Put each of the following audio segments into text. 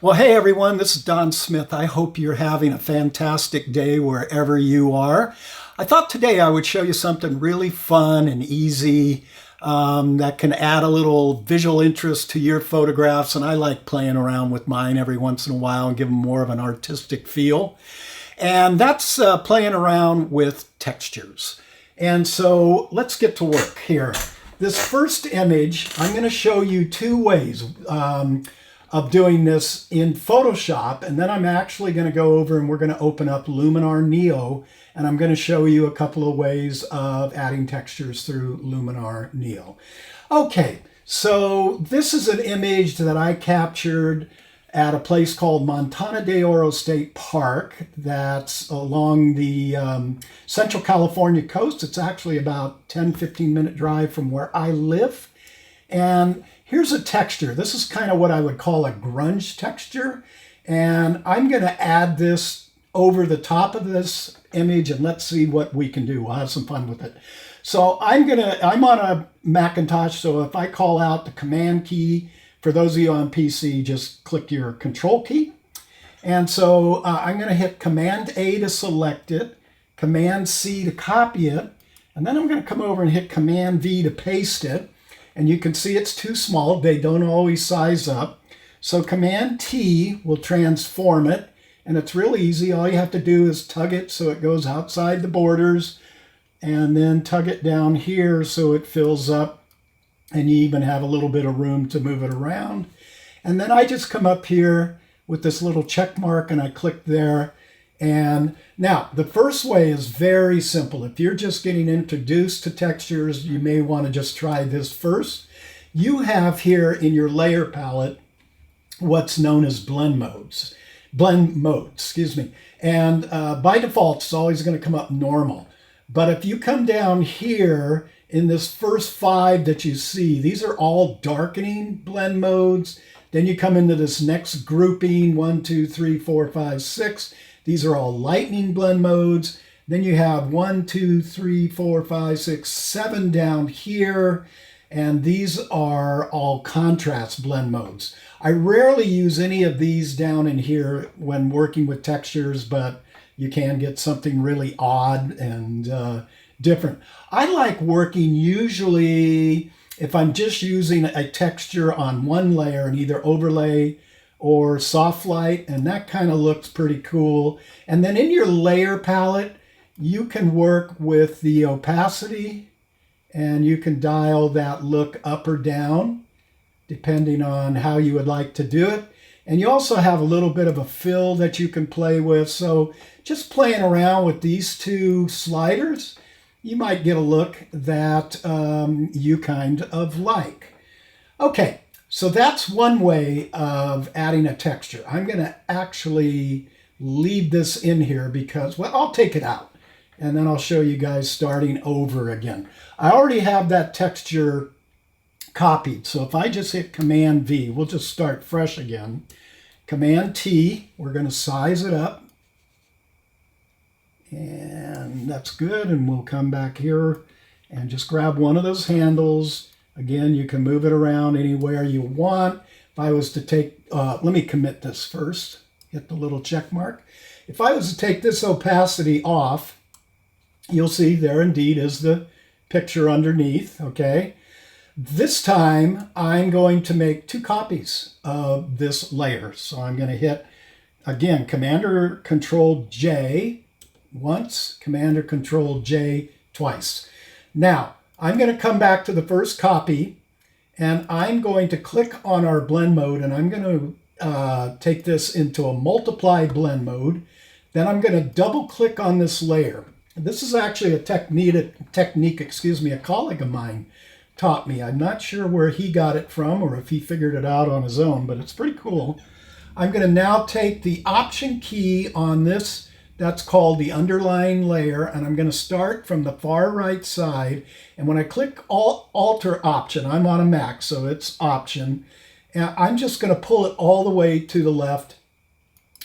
Well, hey everyone, this is Don Smith. I hope you're having a fantastic day wherever you are. I thought today I would show you something really fun and easy that can add a little visual interest to your photographs. And I like playing around with mine every once in a while and give them more of an artistic feel. And that's playing around with textures. And so let's get to work here. This first image, I'm going to show you two ways of doing this in Photoshop, and then I'm actually going to go over and we're going to open up Luminar Neo, and I'm going to show you a couple of ways of adding textures through Luminar Neo. Okay, so this is an image that I captured at a place called Montana de Oro State Park that's along the Central California coast. It's actually about 10-15 minute drive from where I live. And here's a texture. This is kind of what I would call a grunge texture. And I'm going to add this over the top of this image and let's see what we can do. We'll have some fun with it. So I'm on a Macintosh, so if I call out the Command key, for those of you on PC, just click your Control key. And so I'm going to hit Command A to select it, Command C to copy it, and then I'm going to come over and hit Command V to paste it. And you can see it's too small. They don't always size up. So Command T will transform it. And it's really easy. All you have to do is tug it so it goes outside the borders. And then tug it down here so it fills up. And you even have a little bit of room to move it around. And then I just come up here with this little check mark and I click there. And now the first way is very simple. If you're just getting introduced to textures, you may want to just try this first. You have here in your layer palette what's known as blend modes. And by default, it's always going to come up normal. But if you come down here in this first 5 that you see, these are all darkening blend modes. Then you come into this next grouping, 1, 2, 3, 4, 5, 6. These are all lightning blend modes. Then you have 1, 2, 3, 4, 5, 6, 7 down here. And these are all contrast blend modes. I rarely use any of these down in here when working with textures, but you can get something really odd and different. I like working usually if I'm just using a texture on one layer and either overlay or soft light, and that kind of looks pretty cool. And then in your layer palette, you can work with the opacity and you can dial that look up or down depending on how you would like to do it. And you also have a little bit of a fill that you can play with. So just playing around with these two sliders, you might get a look that you kind of like. Okay. So that's one way of adding a texture. I'm going to actually leave this in here because, well, I'll take it out and then I'll show you guys starting over again. I already have that texture copied. So if I just hit Command V, we'll just start fresh again. Command T, we're going to size it up. And that's good. And we'll come back here and just grab one of those handles. Again, you can move it around anywhere you want. If I was to take, let me commit this first, hit the little check mark. If I was to take this opacity off, you'll see there indeed is the picture underneath, okay? This time, I'm going to make 2 copies of this layer. So I'm going to hit, again, Command or Control J once, Command or Control J twice. Now, I'm going to come back to the first copy and I'm going to click on our blend mode and I'm going to take this into a multiply blend mode. Then I'm going to double click on this layer. This is actually a technique, a colleague of mine taught me. I'm not sure where he got it from or if he figured it out on his own, but it's pretty cool. I'm going to now take the Option key on this. That's called the underlying layer, and I'm going to start from the far right side. And when I click Alter Option, I'm on a Mac, so it's Option. And I'm just going to pull it all the way to the left,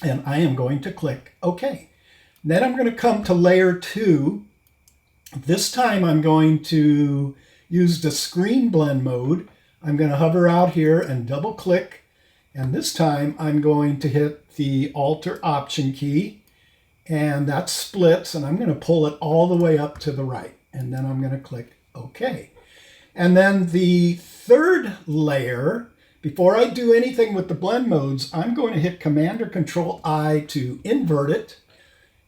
and I am going to click OK. Then I'm going to come to Layer 2. This time I'm going to use the Screen Blend mode. I'm going to hover out here and double click. And this time I'm going to hit the Alt or Option key, and that splits, and I'm going to pull it all the way up to the right. And then I'm going to click OK. And then the third layer, before I do anything with the blend modes, I'm going to hit Command or Control I to invert it.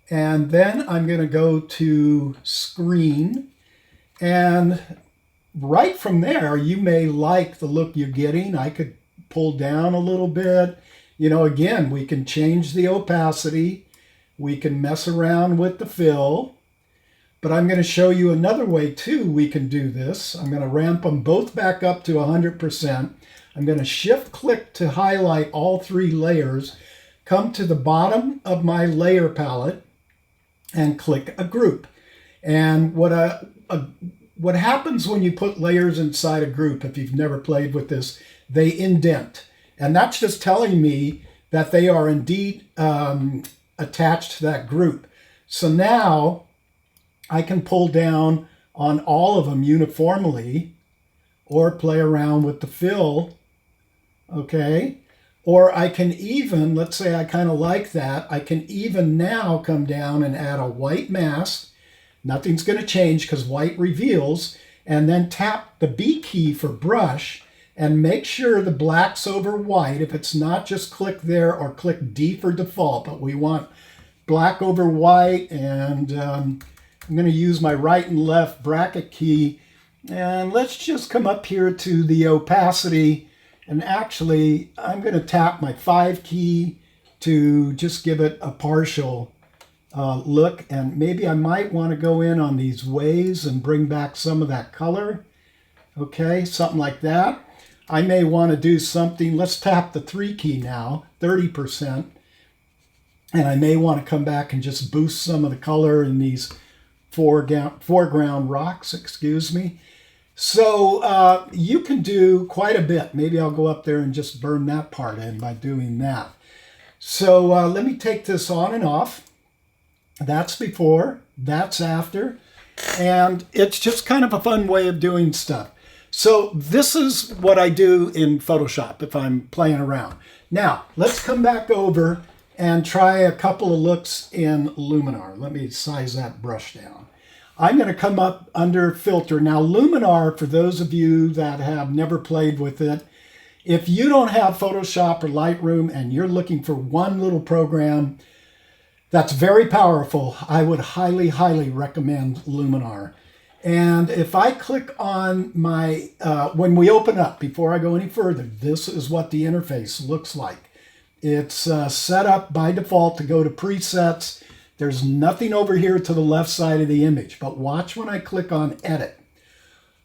And then I'm going to go to Screen. And right from there, you may like the look you're getting. I could pull down a little bit. You know, again, we can change the opacity. We can mess around with the fill. But I'm going to show you another way, too, we can do this. I'm going to ramp them both back up to 100%. I'm going to Shift-click to highlight all three layers, come to the bottom of my layer palette, and click a group. And what happens when you put layers inside a group, if you've never played with this, they indent. And that's just telling me that they are indeed attached to that group. So now I can pull down on all of them uniformly or play around with the fill, okay? Or I can even, let's say I kind of like that, I can even now come down and add a white mask. Nothing's going to change because white reveals, and then tap the B key for brush and make sure the black's over white. If it's not, just click there or click D for default, but we want black over white, and I'm going to use my right and left bracket key, and let's just come up here to the opacity, and actually I'm going to tap my 5 key to just give it a partial look, and maybe I might want to go in on these waves and bring back some of that color. Okay, something like that. I may want to do something, let's tap the 3 key now, 30%, and I may want to come back and just boost some of the color in these foreground rocks, excuse me. So you can do quite a bit. Maybe I'll go up there and just burn that part in by doing that. So let me take this on and off. That's before, that's after, and it's just kind of a fun way of doing stuff. So this is what I do in Photoshop if I'm playing around. Now, let's come back over and try a couple of looks in Luminar. Let me size that brush down. I'm going to come up under Filter. Now, Luminar, for those of you that have never played with it, if you don't have Photoshop or Lightroom and you're looking for one little program that's very powerful, I would highly, highly recommend Luminar. And if I click on my, when we open up, before I go any further, this is what the interface looks like. It's set up by default to go to presets. There's nothing over here to the left side of the image, but watch when I click on Edit.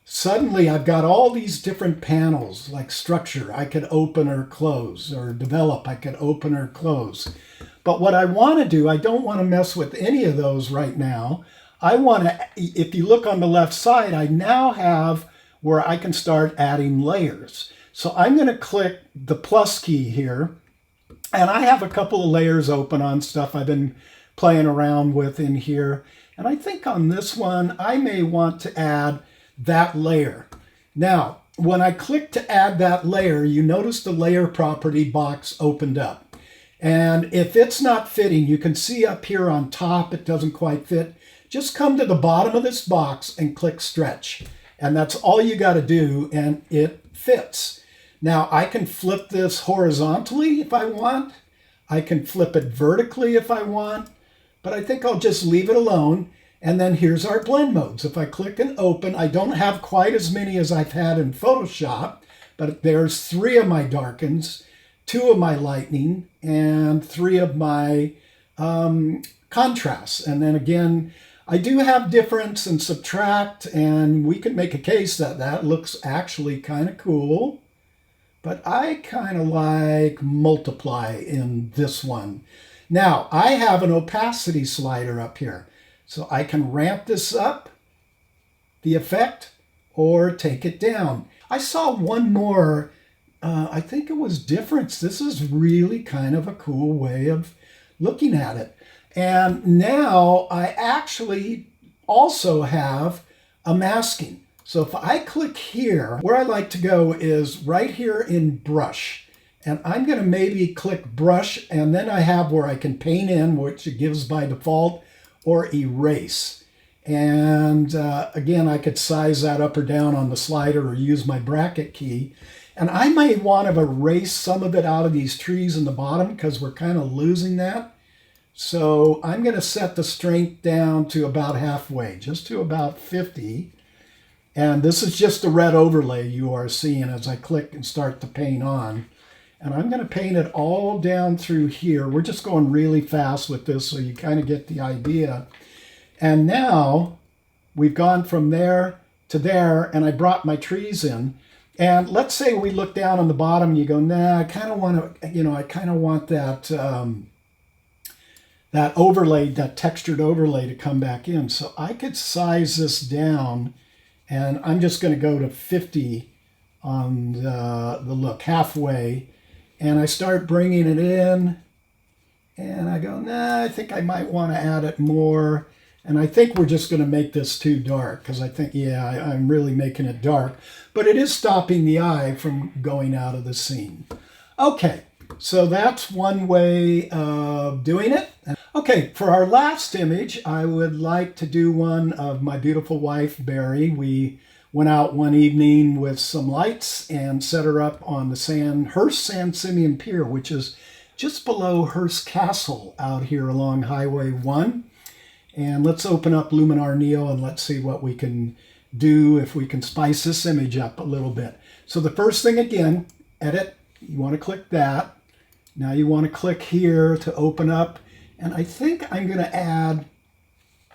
Suddenly I've got all these different panels, like Structure, I could open or close, or Develop, I could open or close. But what I want to do, I don't want to mess with any of those right now. I want to, if you look on the left side, I now have where I can start adding layers. So I'm going to click the plus key here, and I have a couple of layers open on stuff I've been playing around with in here. And I think on this one, I may want to add that layer. Now, when I click to add that layer, you notice the layer property box opened up. And if it's not fitting, you can see up here on top, it doesn't quite fit. Just come to the bottom of this box and click Stretch. And that's all you got to do, and it fits. Now, I can flip this horizontally if I want. I can flip it vertically if I want. But I think I'll just leave it alone. And then here's our blend modes. If I click and open, I don't have quite as many as I've had in Photoshop, but there's 3 of my darkens, 2 of my lightening, and 3 of my contrasts. And then again, I do have difference and subtract, and we could make a case that that looks actually kind of cool. But I kind of like multiply in this one. Now, I have an opacity slider up here. So I can ramp this up, the effect, or take it down. I saw one more, I think it was difference. This is really kind of a cool way of looking at it. And now I actually also have a masking. So if I click here, where I like to go is right here in brush. And I'm going to maybe click brush, and then I have where I can paint in, which it gives by default, or erase. And again, I could size that up or down on the slider or use my bracket key. And I may want to erase some of it out of these trees in the bottom because we're kind of losing that. So I'm going to set the strength down to about halfway, just to about 50. And this is just the red overlay you are seeing as I click and start to paint on. And I'm going to paint it all down through here. We're just going really fast with this so you kind of get the idea. And now we've gone from there to there, and I brought my trees in. And let's say we look down on the bottom and you go, nah, I kind of want to, I kind of want that, that overlay, that textured overlay to come back in. So I could size this down, and I'm just going to go to 50 on the look, halfway. And I start bringing it in, and I go, nah, I think I might want to add it more. And I think we're just going to make this too dark, because I think, yeah, I'm really making it dark. But it is stopping the eye from going out of the scene. Okay, so that's one way of doing it. Okay, for our last image, I would like to do one of my beautiful wife, Beri. We went out one evening with some lights and set her up on the Hearst San Simeon Pier, which is just below Hearst Castle out here along Highway 1. And let's open up Luminar Neo and let's see what we can do, if we can spice this image up a little bit. So the first thing, again, edit, you want to click that. Now you want to click here to open up. And I think I'm going to add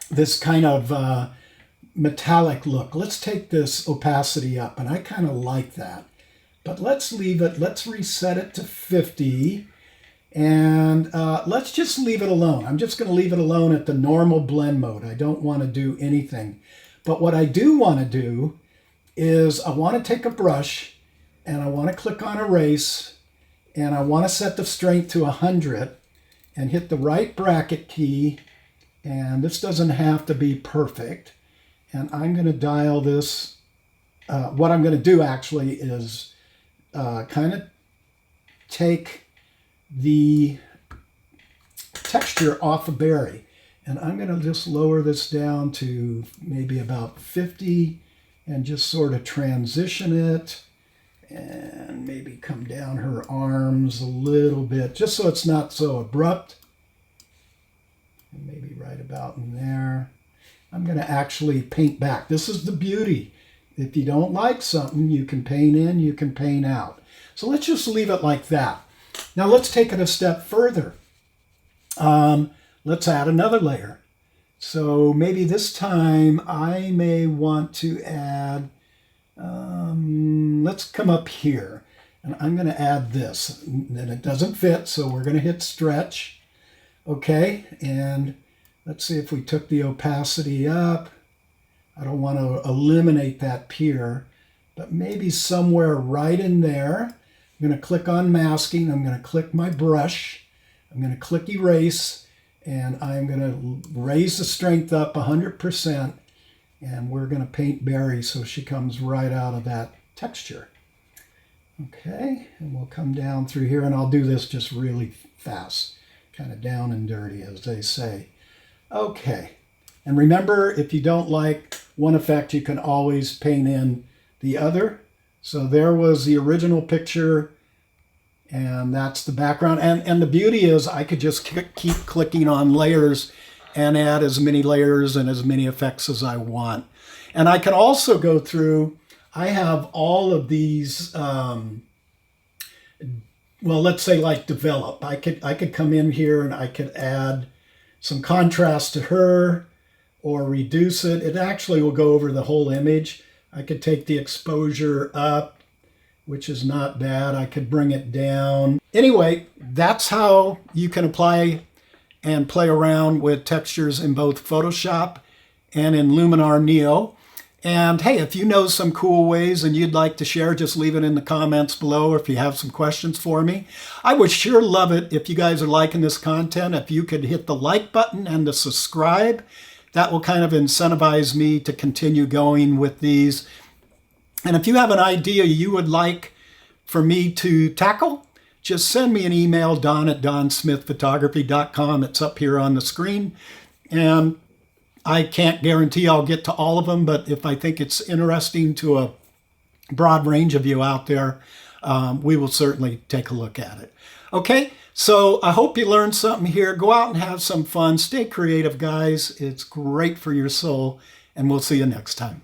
this kind of metallic look. Let's take this opacity up, and I kind of like that. But let's leave it, let's reset it to 50. And let's just leave it alone. I'm just going to leave it alone at the normal blend mode. I don't want to do anything. But what I do want to do is I want to take a brush and I want to click on erase, and I want to set the strength to 100 and hit the right bracket key. And this doesn't have to be perfect. And I'm going to dial this. What I'm going to do actually is kind of take the texture off of Beri, and I'm going to just lower this down to maybe about 50 and just sort of transition it, and maybe come down her arms a little bit just so it's not so abrupt, and maybe right about in there. I'm going to actually paint back. This is the beauty. If you don't like something, you can paint in, you can paint out. So let's just leave it like that. Now let's take it a step further. Let's add another layer. So maybe this time I may want to add, let's come up here, and I'm going to add this. And it doesn't fit, so we're going to hit stretch. Okay, and let's see if we took the opacity up. I don't want to eliminate that pier, but maybe somewhere right in there. I'm going to click on masking. I'm going to click my brush. I'm going to click erase, and I'm going to raise the strength up 100%, and we're going to paint Beri so she comes right out of that texture. Okay, and we'll come down through here, and I'll do this just really fast, kind of down and dirty, as they say. Okay, and remember, if you don't like one effect, you can always paint in the other. So there was the original picture, and that's the background. And the beauty is I could just keep clicking on layers and add as many layers and as many effects as I want. And I can also go through, I have all of these, well, let's say like develop. I could come in here and I could add some contrast to her or reduce it. It actually will go over the whole image. I could take the exposure up, which is not bad. I could bring it down. Anyway, that's how you can apply and play around with textures in both Photoshop and in Luminar Neo. And hey, if you know some cool ways and you'd like to share, just leave it in the comments below, or if you have some questions for me. I would sure love it if you guys are liking this content, if you could hit the like button and the subscribe. That will kind of incentivize me to continue going with these. And if you have an idea you would like for me to tackle, just send me an email, don@donsmithphotography.com. It's up here on the screen. And I can't guarantee I'll get to all of them, but if I think it's interesting to a broad range of you out there, we will certainly take a look at it. Okay, so I hope you learned something here. Go out and have some fun. Stay creative, guys. It's great for your soul, and we'll see you next time.